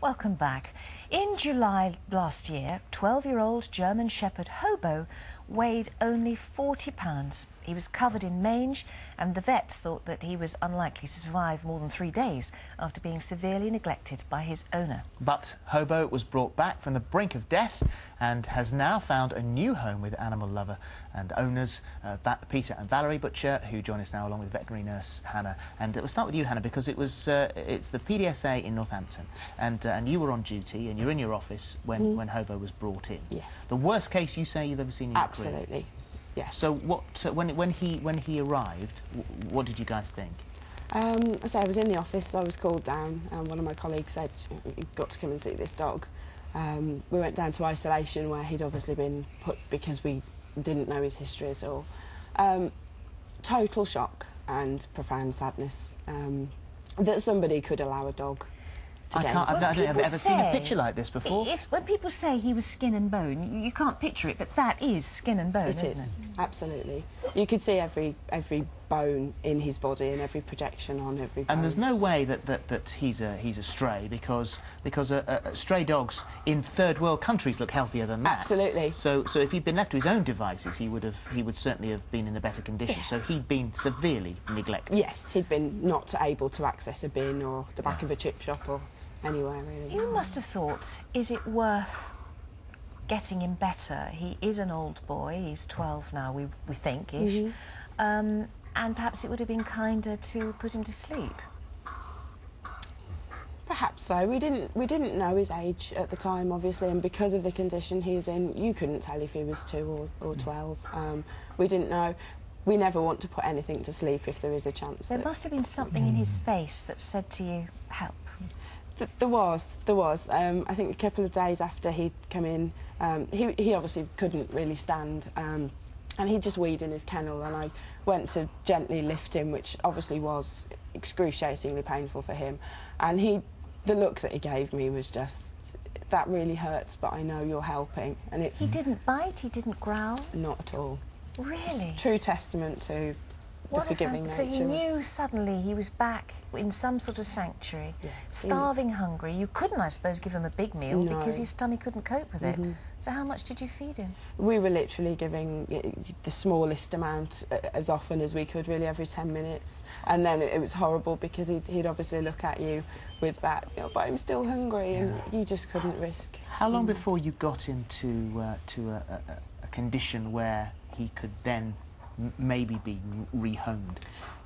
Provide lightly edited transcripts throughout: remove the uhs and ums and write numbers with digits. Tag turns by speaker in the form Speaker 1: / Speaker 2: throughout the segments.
Speaker 1: Welcome back. In July last year, 12-year-old German Shepherd Hobo weighed only 40 pounds. He was covered in mange, and the vets thought that he was unlikely to survive more than 3 days after being severely neglected by his owner.
Speaker 2: But Hobo was brought back from the brink of death and has now found a new home with animal lover and owners Peter and Valerie Butcher, who join us now along with veterinary nurse Hannah. And we'll start with you, Hannah, because it's the PDSA in Northampton. Yes. And you were on duty and you're in your office when Hobo was brought in.
Speaker 3: Yes.
Speaker 2: The worst case you say you've ever seen in your career?
Speaker 3: Absolutely. Yes.
Speaker 2: So when he arrived, what did you guys think?
Speaker 3: So I was in the office, I was called down, and one of my colleagues said, "You've got to come and see this dog." We went down to isolation, where he'd obviously been put because we didn't know his history at all. Total shock and profound sadness that somebody could allow a dog to get into.
Speaker 2: I don't think I've ever seen a picture like this before.
Speaker 1: When people say he was skin and bone, you can't picture it, but that is skin and bone, isn't it?
Speaker 3: Absolutely. You could see every bone in his body and every projection on every bone.
Speaker 2: And there's no way that he's a stray, because stray dogs in third world countries look healthier than that.
Speaker 3: Absolutely.
Speaker 2: So if he'd been left to his own devices, he would certainly have been in a better condition. Yeah. So he'd been severely neglected.
Speaker 3: Yes, he'd been not able to access a bin or the back of a chip shop or anywhere really.
Speaker 1: You must have thought, is it worth getting him better? He is an old boy, he's 12 now, we think-ish. And perhaps it would have been kinder to put him to sleep. Perhaps
Speaker 3: so. We didn't know his age at the time, obviously, and because of the condition he was in, you couldn't tell if he was 2 or 12. We didn't know. We never want to put anything to sleep if there is a chance.
Speaker 1: There must have been something in his face that said to you, help.
Speaker 3: There was. I think a couple of days after he'd come in, he obviously couldn't really stand, and he just weed in his kennel, and I went to gently lift him, which obviously was excruciatingly painful for him. And the look that he gave me was just, that really hurts, but I know you're helping. And it's... He
Speaker 1: didn't bite, he didn't growl?
Speaker 3: Not at all.
Speaker 1: Really?
Speaker 3: It's true testament to the forgiving nature.
Speaker 1: So he knew suddenly he was back in some sort of sanctuary, starving, hungry. You couldn't, I suppose, give him a big meal because his stomach couldn't cope with it. So how much did you feed him? We were literally giving
Speaker 3: the smallest amount as often as we could, really, every 10 minutes. And then it was horrible because he'd obviously look at you with that, but I'm still hungry, and you just couldn't risk.
Speaker 2: How long before you got into a condition where he could then maybe be rehomed?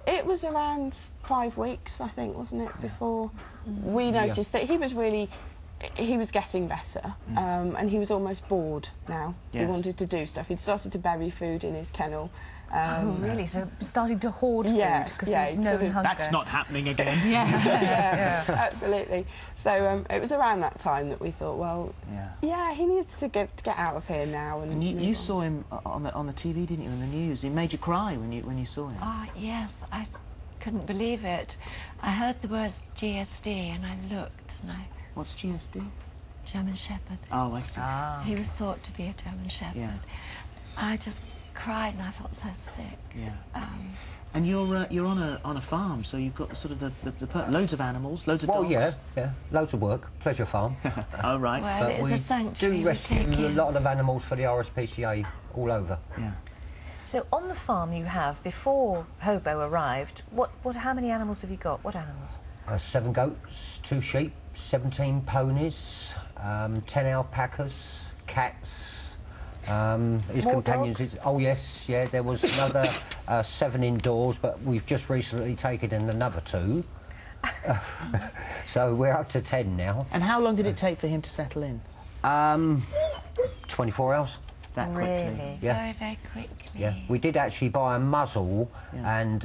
Speaker 3: It was around 5 weeks, I think, wasn't it, before we noticed that he was getting better, and he was almost bored now. Yes. He wanted to do stuff. He'd started to bury food in his kennel.
Speaker 1: Oh, really? So starting to hoard food because he'd known hunger.
Speaker 2: That's not happening again.
Speaker 3: yeah, absolutely. So it was around that time that we thought, well, he needs to get out of here now.
Speaker 2: And you saw him on the TV, didn't you, in the news? He made you cry when you saw him.
Speaker 4: Oh, yes, I couldn't believe it. I heard the words GSD and I looked and I...
Speaker 2: What's GSD?
Speaker 4: German Shepherd.
Speaker 2: Oh, I see.
Speaker 4: He was thought to be a German Shepherd. Yeah. I just cried and I felt so sick.
Speaker 2: Yeah. And you're on a farm, so you've got sort of the loads of animals, loads of dogs.
Speaker 5: Well, yeah, loads of work, pleasure farm.
Speaker 2: Oh, right.
Speaker 4: Well,
Speaker 5: but
Speaker 4: it's
Speaker 5: we
Speaker 4: a sanctuary.
Speaker 5: Do rescue a lot of animals for the RSPCA all over.
Speaker 2: Yeah.
Speaker 1: So on the farm you have, before Hobo arrived, how many animals have you got? What animals?
Speaker 5: 7 goats, 2 sheep, 17 ponies, 10 alpacas, cats. His
Speaker 1: More
Speaker 5: companions.
Speaker 1: dogs?
Speaker 5: Oh yes, yeah. There was another 7 indoors, but we've just recently taken in another 2. So we're up to 10 now.
Speaker 2: And how long did it take for him to settle in?
Speaker 5: 24 hours.
Speaker 2: That quickly?
Speaker 1: Really?
Speaker 5: Yeah.
Speaker 4: Very, very quickly.
Speaker 5: Yeah. We did actually buy a muzzle and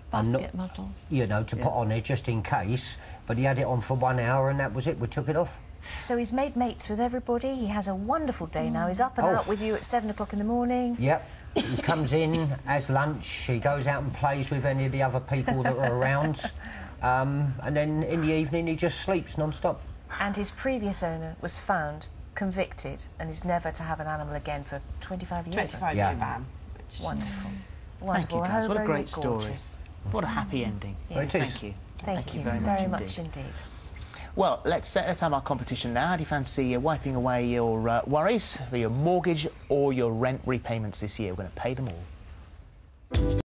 Speaker 4: basket muzzle.
Speaker 5: You know, to put on there just in case. But he had it on for 1 hour and that was it. We took it off.
Speaker 1: So he's made mates with everybody. He has a wonderful day now. He's up and out with you at 7 o'clock in the morning.
Speaker 5: Yep. He comes in, has lunch, he goes out and plays with any of the other people that are around. And then in the evening he just sleeps non-stop.
Speaker 1: And his previous owner was found, convicted, and is never to have an animal again for 25 years.
Speaker 3: 25-year ban.
Speaker 1: Wonderful.
Speaker 2: Thank you, guys. What a great story.
Speaker 1: Gorgeous.
Speaker 2: What a happy ending.
Speaker 1: Yeah.
Speaker 2: Thank you.
Speaker 1: Thank you very much indeed.
Speaker 2: Well, let's have our competition now. How do you fancy wiping away your worries for your mortgage or your rent repayments this year? We're going to pay them all.